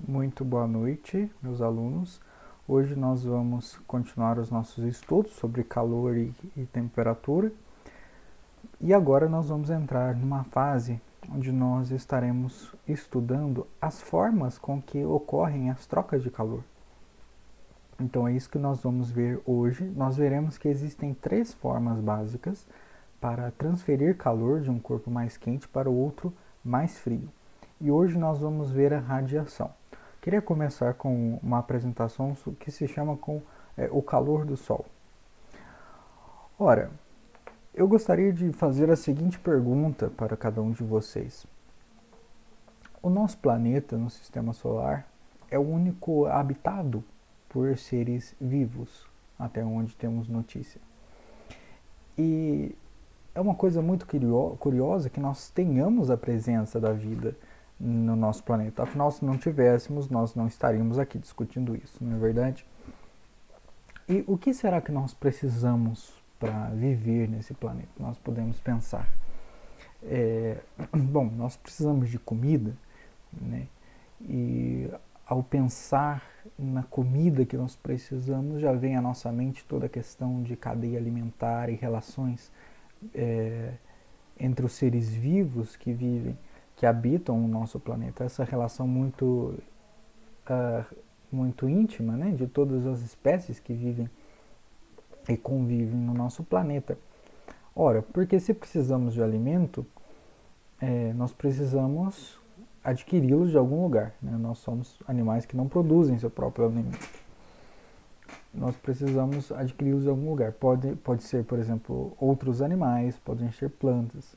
Muito boa noite, meus alunos. Hoje nós vamos continuar os nossos estudos sobre calor e temperatura. E agora nós vamos entrar numa fase onde nós estaremos estudando as formas com que ocorrem as trocas de calor. Então é isso que nós vamos ver hoje. Nós veremos que existem três formas básicas para transferir calor de um corpo mais quente para o outro mais frio. E hoje nós vamos ver a radiação. Queria começar com uma apresentação que se chama o calor do Sol. Ora, eu gostaria de fazer a seguinte pergunta para cada um de vocês. O nosso planeta no sistema solar é o único habitado por seres vivos, até onde temos notícia. E é uma coisa muito curiosa que nós tenhamos a presença da vida no nosso planeta. Afinal, se não tivéssemos, nós não estaríamos aqui discutindo isso, não é verdade? E o que será que nós precisamos para viver nesse planeta? Nós podemos pensar. Bom, nós precisamos de comida, né? E ao pensar na comida que nós precisamos, já vem à nossa mente toda a questão de cadeia alimentar e relações entre os seres vivos que vivem, que habitam o nosso planeta. Essa relação muito íntima, né, de todas as espécies que vivem e convivem no nosso planeta. Ora, porque se precisamos de alimento, nós precisamos adquiri-los de algum lugar, né? Nós somos animais que não produzem seu próprio alimento. Nós precisamos adquiri-los de algum lugar. Pode ser, por exemplo, outros animais, podem ser plantas.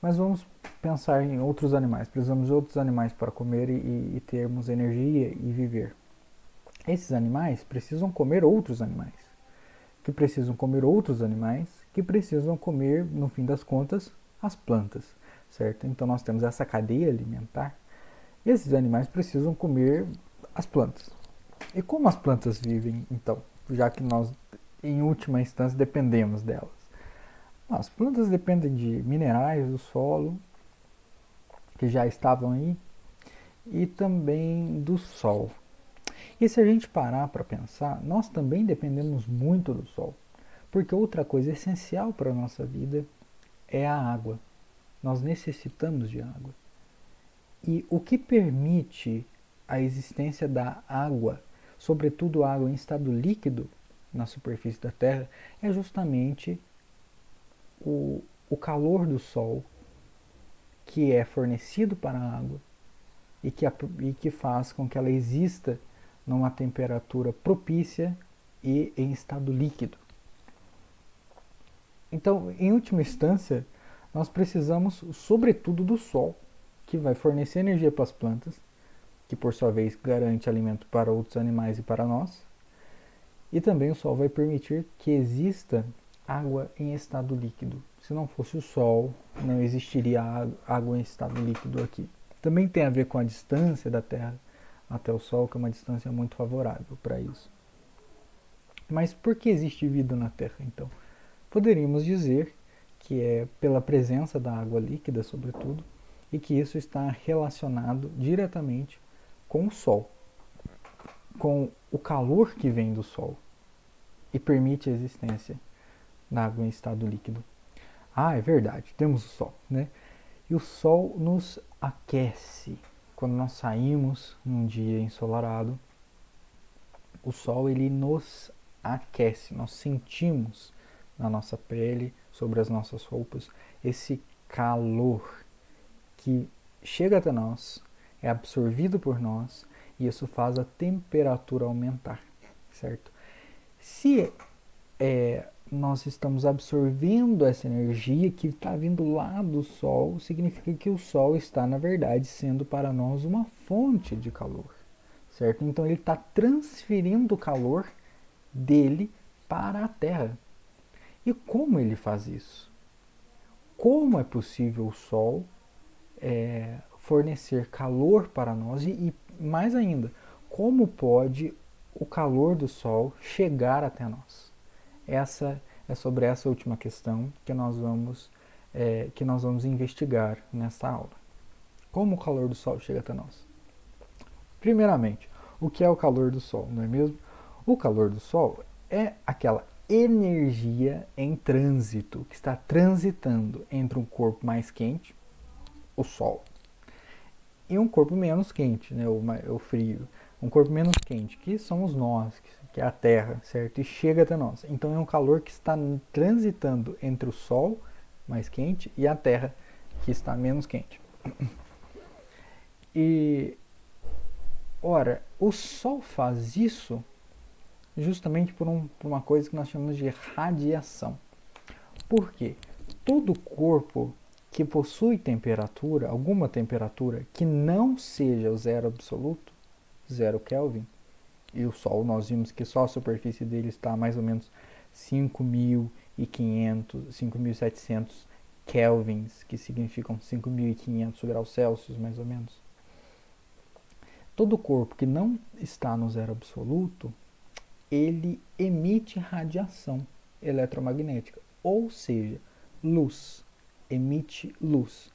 Mas vamos pensar em outros animais. Precisamos de outros animais para comer e termos energia e viver. Esses animais precisam comer outros animais, que precisam comer outros animais, que precisam comer, no fim das contas, as plantas, certo? Então nós temos essa cadeia alimentar. Esses animais precisam comer as plantas. E como as plantas vivem, então, já que nós, em última instância, dependemos delas? As plantas dependem de minerais do solo, que já estavam aí, e também do sol. E se a gente parar para pensar, nós também dependemos muito do sol, porque outra coisa essencial para a nossa vida é a água. Nós necessitamos de água. E o que permite a existência da água, sobretudo água em estado líquido na superfície da Terra, é justamente o calor do Sol, que é fornecido para a água e que faz com que ela exista numa temperatura propícia e em estado líquido. Então, em última instância, nós precisamos sobretudo do Sol, que vai fornecer energia para as plantas, que por sua vez garante alimento para outros animais e para nós, e também o Sol vai permitir que exista água em estado líquido. Se não fosse o Sol, não existiria água em estado líquido aqui. Também tem a ver com a distância da Terra até o Sol, que é uma distância muito favorável para isso. Mas por que existe vida na Terra, então? Poderíamos dizer que é pela presença da água líquida, sobretudo, e que isso está relacionado diretamente com o Sol, com o calor que vem do Sol e permite a existência da água em estado líquido. É verdade, temos o Sol, né? E o Sol nos aquece. Quando nós saímos num dia ensolarado, o Sol ele nos aquece. Nós sentimos na nossa pele, sobre as nossas roupas, esse calor que chega até nós, é absorvido por nós e isso faz a temperatura aumentar, certo? Se nós estamos absorvendo essa energia que está vindo lá do Sol, significa que o Sol está, na verdade, sendo para nós uma fonte de calor, certo? Então ele está transferindo o calor dele para a Terra. E como ele faz isso? Como é possível o Sol fornecer calor para nós e mais ainda, como pode o calor do Sol chegar até nós? Essa é sobre essa última questão que nós vamos investigar nesta aula. Como o calor do Sol chega até nós? Primeiramente, o que é o calor do Sol, não é mesmo? O calor do Sol é aquela energia em trânsito, que está transitando entre um corpo mais quente, o Sol, e um corpo menos quente, né, o frio. Um corpo menos quente, que somos nós, que é a Terra, certo? E chega até nós. Então é um calor que está transitando entre o Sol, mais quente, e a Terra, que está menos quente. E, ora, o Sol faz isso justamente por uma coisa que nós chamamos de radiação. Por quê? Todo corpo que possui temperatura, alguma temperatura que não seja o zero absoluto, 0 Kelvin, e o Sol, nós vimos que só a superfície dele está a mais ou menos 5.500, 5.700 kelvins, que significam 5.500 graus Celsius, mais ou menos. Todo corpo que não está no zero absoluto, ele emite radiação eletromagnética, ou seja, luz, emite luz,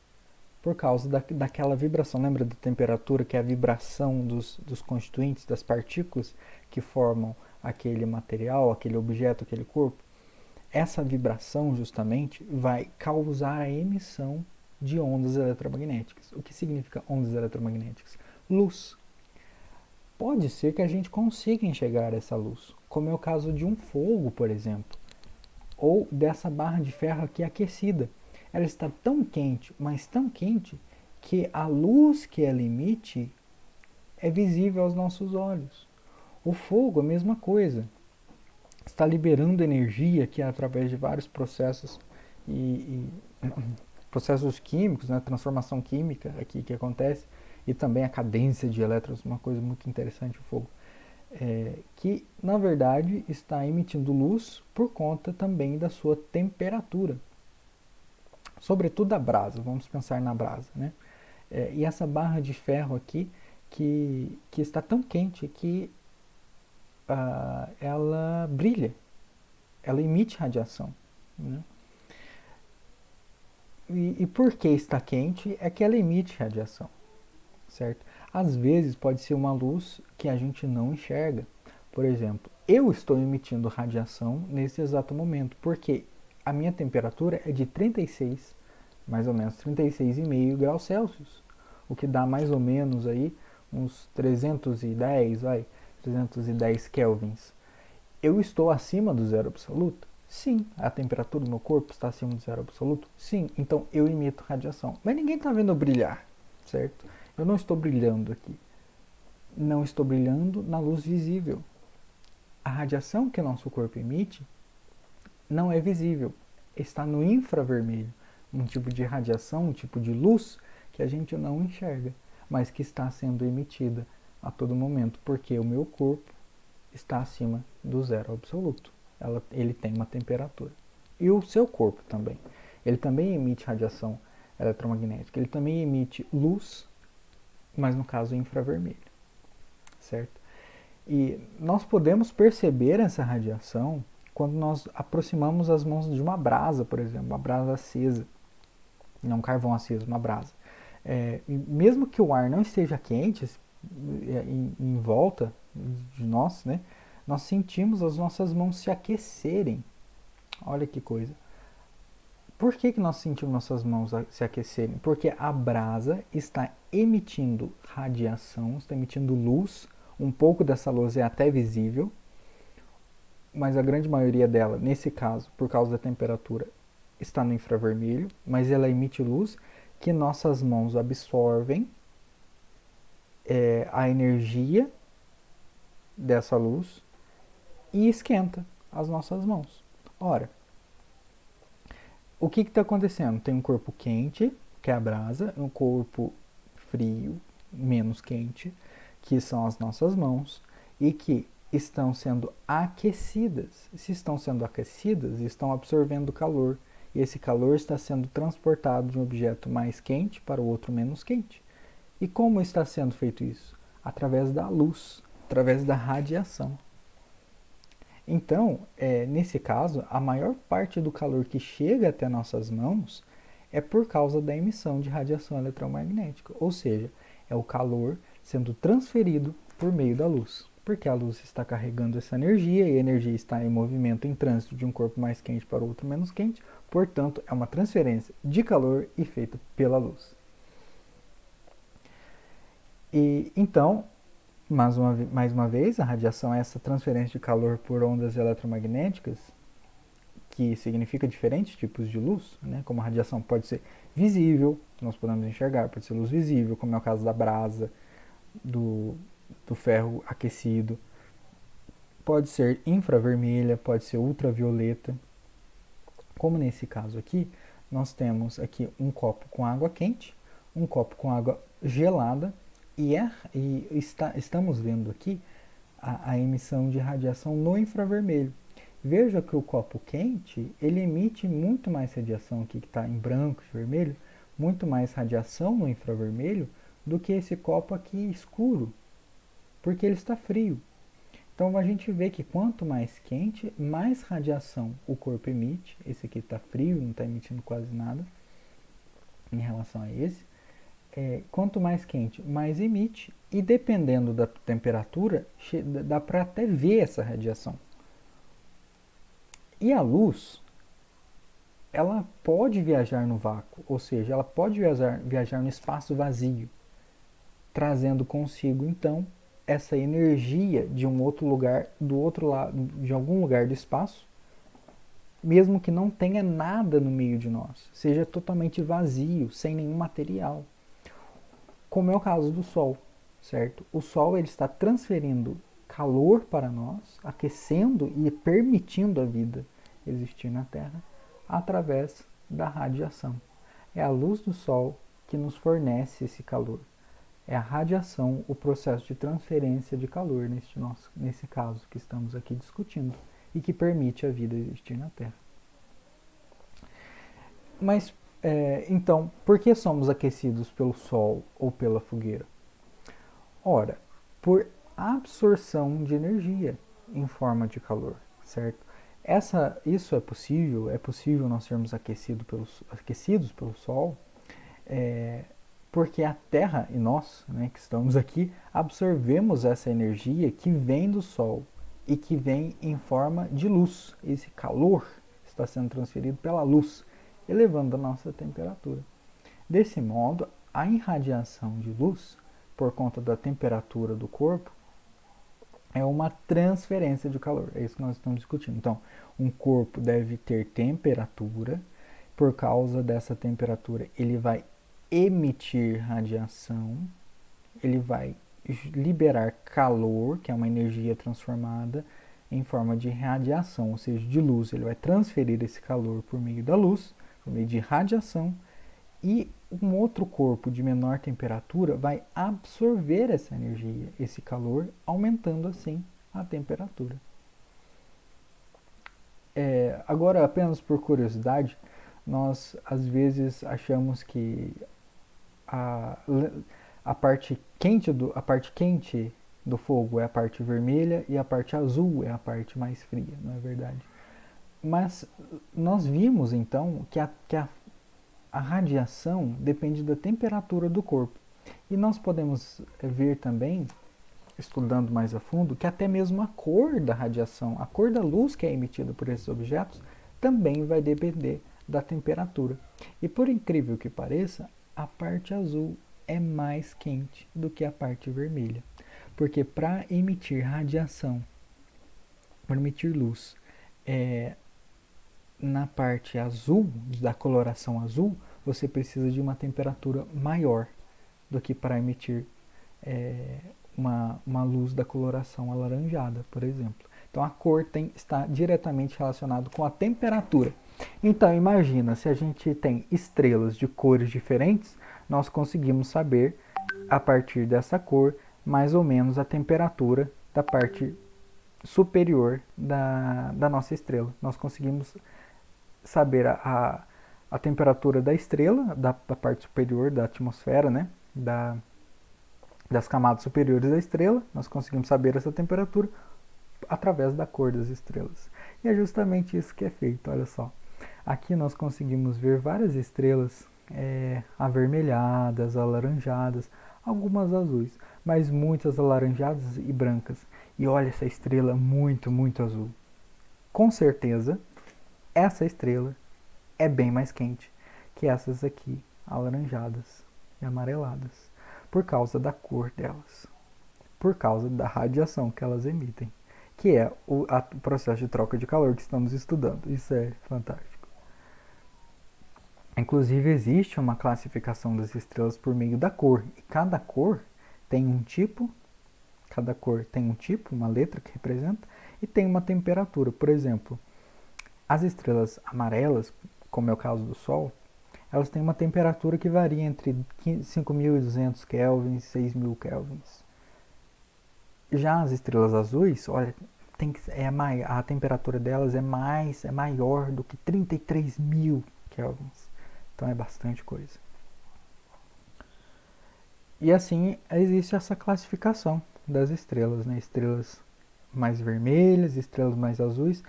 por causa daquela vibração. Lembra da temperatura, que é a vibração dos constituintes, das partículas que formam aquele material, aquele objeto, aquele corpo? Essa vibração justamente vai causar a emissão de ondas eletromagnéticas. O que significa ondas eletromagnéticas? Luz. Pode ser que a gente consiga enxergar essa luz, como é o caso de um fogo, por exemplo, ou dessa barra de ferro aqui aquecida. Ela está tão quente, mas tão quente, que a luz que ela emite é visível aos nossos olhos. O fogo, a mesma coisa. Está liberando energia que através de vários processos e processos químicos, né, transformação química aqui que acontece, e também a cadência de elétrons, uma coisa muito interessante o fogo, que na verdade está emitindo luz por conta também da sua temperatura, sobretudo a brasa. Vamos pensar na brasa, né? E essa barra de ferro aqui que está tão quente que ela brilha, ela emite radiação, né? E por que está quente é que ela emite radiação, certo? Às vezes pode ser uma luz que a gente não enxerga. Por exemplo, eu estou emitindo radiação nesse exato momento, porque a minha temperatura é de 36, mais ou menos 36,5 graus Celsius, o que dá mais ou menos aí uns 310 kelvins. Eu estou acima do zero absoluto? Sim. A temperatura do meu corpo está acima do zero absoluto? Sim. Então eu emito radiação. Mas ninguém está vendo eu brilhar, certo? Eu não estou brilhando aqui. Não estou brilhando na luz visível. A radiação que nosso corpo emite não é visível. Está no infravermelho. Um tipo de radiação, um tipo de luz que a gente não enxerga, mas que está sendo emitida a todo momento, porque o meu corpo está acima do zero absoluto. Ele tem uma temperatura. E o seu corpo também. Ele também emite radiação eletromagnética. Ele também emite luz, mas no caso infravermelho, certo? E nós podemos perceber essa radiação quando nós aproximamos as mãos de uma brasa, por exemplo, uma brasa acesa. Não um carvão aceso, uma brasa. Mesmo que o ar não esteja quente em volta de nós, né, nós sentimos as nossas mãos se aquecerem. Olha que coisa. Por que nós sentimos nossas mãos se aquecerem? Porque a brasa está emitindo radiação, está emitindo luz. Um pouco dessa luz é até visível, mas a grande maioria dela, nesse caso, por causa da temperatura, está no infravermelho, mas ela emite luz que nossas mãos absorvem a energia dessa luz e esquenta as nossas mãos. Ora, o que está acontecendo? Tem um corpo quente, que é a brasa, um corpo frio, menos quente, que são as nossas mãos, e que estão sendo aquecidas. Se estão sendo aquecidas, estão absorvendo calor, e esse calor está sendo transportado de um objeto mais quente para o outro menos quente. E como está sendo feito isso? Através da luz, através da radiação. Então, nesse caso, a maior parte do calor que chega até nossas mãos é por causa da emissão de radiação eletromagnética, ou seja, é o calor sendo transferido por meio da luz. Porque a luz está carregando essa energia e a energia está em movimento, em trânsito de um corpo mais quente para outro menos quente, portanto, é uma transferência de calor e feita pela luz. E então, mais uma vez, a radiação é essa transferência de calor por ondas eletromagnéticas, que significa diferentes tipos de luz, né? Como a radiação pode ser visível, nós podemos enxergar, pode ser luz visível, como é o caso da brasa, do ferro aquecido, pode ser infravermelha, pode ser ultravioleta. Como nesse caso aqui, nós temos aqui um copo com água quente, um copo com água gelada, e estamos vendo aqui a emissão de radiação no infravermelho. Veja que o copo quente, ele emite muito mais radiação aqui, que está em branco e vermelho, muito mais radiação no infravermelho do que esse copo aqui escuro, porque ele está frio. Então a gente vê que quanto mais quente, mais radiação o corpo emite. Esse aqui está frio, não está emitindo quase nada em relação a esse. Quanto mais quente, mais emite. E dependendo da temperatura, dá para até ver essa radiação. E a luz, ela pode viajar no vácuo, ou seja, ela pode viajar no espaço vazio, trazendo consigo então essa energia de um outro lugar, do outro lado, de algum lugar do espaço, mesmo que não tenha nada no meio de nós, seja totalmente vazio, sem nenhum material. Como é o caso do Sol, certo? O Sol ele está transferindo calor para nós, aquecendo e permitindo a vida existir na Terra através da radiação. É a luz do Sol que nos fornece esse calor. É a radiação, o processo de transferência de calor, nesse caso que estamos aqui discutindo, e que permite a vida existir na Terra. Mas, então, por que somos aquecidos pelo Sol ou pela fogueira? Ora, por absorção de energia em forma de calor, certo? Isso é possível nós sermos aquecidos pelo Sol, porque a Terra e nós, né, que estamos aqui, absorvemos essa energia que vem do Sol e que vem em forma de luz. Esse calor está sendo transferido pela luz, elevando a nossa temperatura. Desse modo, a irradiação de luz, por conta da temperatura do corpo, é uma transferência de calor. É isso que nós estamos discutindo. Então, um corpo deve ter temperatura. Por causa dessa temperatura, ele vai emitir radiação, ele vai liberar calor, que é uma energia transformada em forma de radiação, ou seja, de luz. Ele vai transferir esse calor por meio da luz, por meio de radiação, e um outro corpo de menor temperatura vai absorver essa energia, esse calor, aumentando assim a temperatura. Agora, apenas por curiosidade, nós às vezes achamos que a parte quente do fogo é a parte vermelha e a parte azul é a parte mais fria, não é verdade? Mas nós vimos então que a radiação depende da temperatura do corpo. E nós podemos ver também, estudando mais a fundo, que até mesmo a cor da radiação, a cor da luz que é emitida por esses objetos, também vai depender da temperatura. E por incrível que pareça, a parte azul é mais quente do que a parte vermelha. Porque para emitir radiação, para emitir luz, na parte azul, da coloração azul, você precisa de uma temperatura maior do que para emitir uma luz da coloração alaranjada, por exemplo. Então a cor está diretamente relacionada com a temperatura. Então imagina, se a gente tem estrelas de cores diferentes, nós conseguimos saber, a partir dessa cor, mais ou menos a temperatura da parte superior da nossa estrela. Nós conseguimos saber a temperatura da estrela, da parte superior da atmosfera, né? Das camadas superiores da estrela. Nós conseguimos saber essa temperatura através da cor das estrelas. E é justamente isso que é feito, olha só. Aqui nós conseguimos ver várias estrelas avermelhadas, alaranjadas, algumas azuis. mas muitas alaranjadas e brancas. E olha essa estrela muito, muito azul. Com certeza, essa estrela é bem mais quente que essas aqui, alaranjadas e amareladas, por causa da cor delas, por causa da radiação que elas emitem, que é o processo de troca de calor que estamos estudando. Isso é fantástico. Inclusive, existe uma classificação das estrelas por meio da cor, e cada cor tem um tipo, uma letra que representa, e tem uma temperatura. Por exemplo, as estrelas amarelas, como é o caso do Sol, elas têm uma temperatura que varia entre 5.200 kelvins e 6.000 kelvins. Já as estrelas azuis, olha, a temperatura delas é maior do que 33.000 kelvins. Então é bastante coisa. E assim existe essa classificação das estrelas, né? Estrelas mais vermelhas, estrelas mais azuis.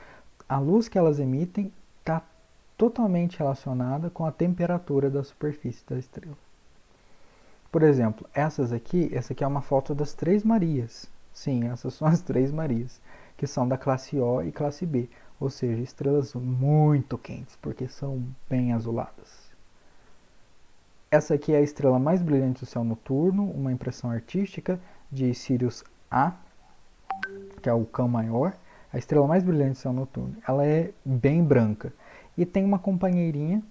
A luz que elas emitem está totalmente relacionada com a temperatura da superfície da estrela. Por exemplo, essa aqui é uma foto das Três Marias. Sim, essas são as Três Marias, que são da classe O e classe B, ou seja, estrelas muito quentes, porque são bem azuladas. Essa aqui é a estrela mais brilhante do céu noturno, uma impressão artística de Sirius A, que é o Cão Maior, a estrela mais brilhante do céu noturno. Ela é bem branca e tem uma companheirinha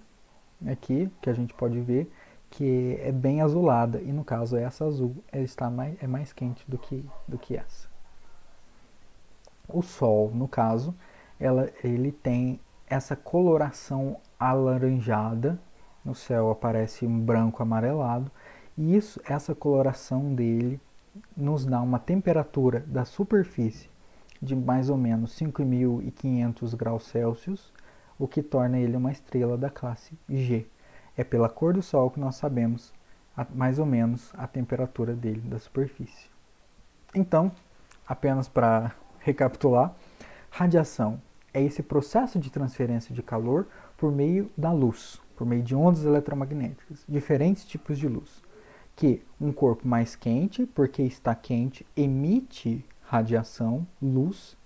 aqui que a gente pode ver que é bem azulada, e no caso essa azul é mais quente do que essa. O Sol, no caso, ele tem essa coloração alaranjada, no céu aparece um branco amarelado, e essa coloração dele nos dá uma temperatura da superfície de mais ou menos 5.500 graus Celsius, o que torna ele uma estrela da classe G. É pela cor do Sol que nós sabemos mais ou menos a temperatura dele da superfície. Então, apenas para recapitular, radiação é esse processo de transferência de calor por meio da luz, por meio de ondas eletromagnéticas, diferentes tipos de luz, que um corpo mais quente, porque está quente, emite radiação, luz,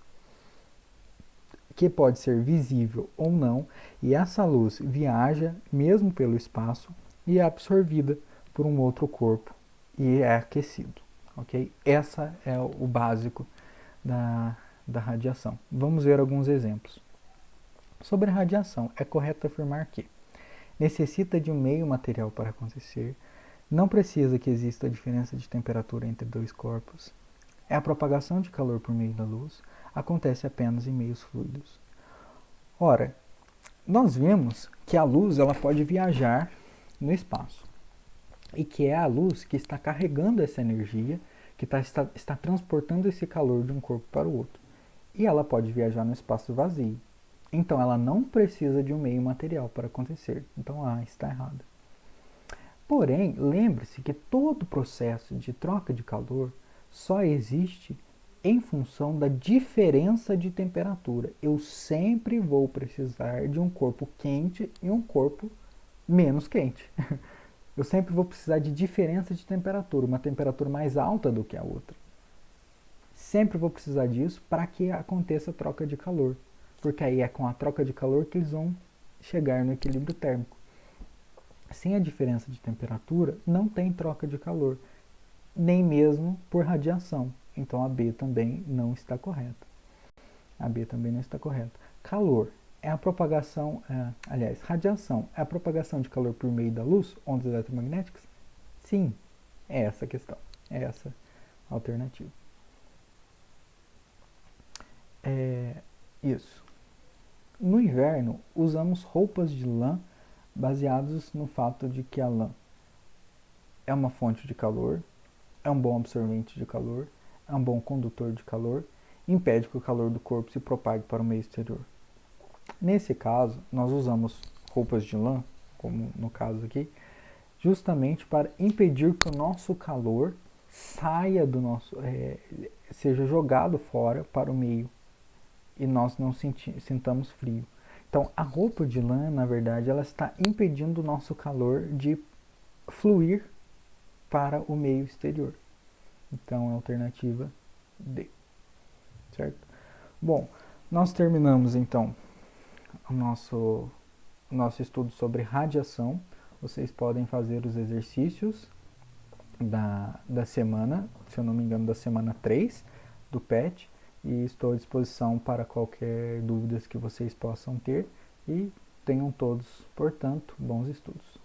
que pode ser visível ou não, e essa luz viaja mesmo pelo espaço e é absorvida por um outro corpo e é aquecido. Okay? Essa é o básico da radiação. Vamos ver alguns exemplos. Sobre a radiação, é correto afirmar que necessita de um meio material para acontecer, não precisa que exista diferença de temperatura entre dois corpos, é a propagação de calor por meio da luz, acontece apenas em meios fluidos. Ora, nós vimos que a luz ela pode viajar no espaço e que é a luz que está carregando essa energia, que está transportando esse calor de um corpo para o outro. E ela pode viajar no espaço vazio. Então ela não precisa de um meio material para acontecer. Então está errado. Porém, lembre-se que todo processo de troca de calor só existe em função da diferença de temperatura. Eu sempre vou precisar de um corpo quente e um corpo menos quente. Eu sempre vou precisar de diferença de temperatura, uma temperatura mais alta do que a outra. Sempre vou precisar disso para que aconteça a troca de calor, porque aí é com a troca de calor que eles vão chegar no equilíbrio térmico. Sem a diferença de temperatura, não tem troca de calor, nem mesmo por radiação. Então a B também não está correta. A B também não está correta. Calor é a propagação, radiação é a propagação de calor por meio da luz, ondas eletromagnéticas? Sim, é essa a questão, é essa a alternativa. Isso. No inverno, usamos roupas de lã baseados no fato de que a lã é uma fonte de calor, é um bom absorvente de calor, é um bom condutor de calor, impede que o calor do corpo se propague para o meio exterior. Nesse caso, nós usamos roupas de lã, como no caso aqui, justamente para impedir que o nosso calor saia do nosso, seja jogado fora para o meio e nós não sintamos frio. Então, a roupa de lã, na verdade, ela está impedindo o nosso calor de fluir para o meio exterior. Então, é a alternativa D, certo? Bom, nós terminamos então o nosso estudo sobre radiação. Vocês podem fazer os exercícios da semana, se eu não me engano, da semana 3 do PET, e estou à disposição para qualquer dúvidas que vocês possam ter, e tenham todos, portanto, bons estudos.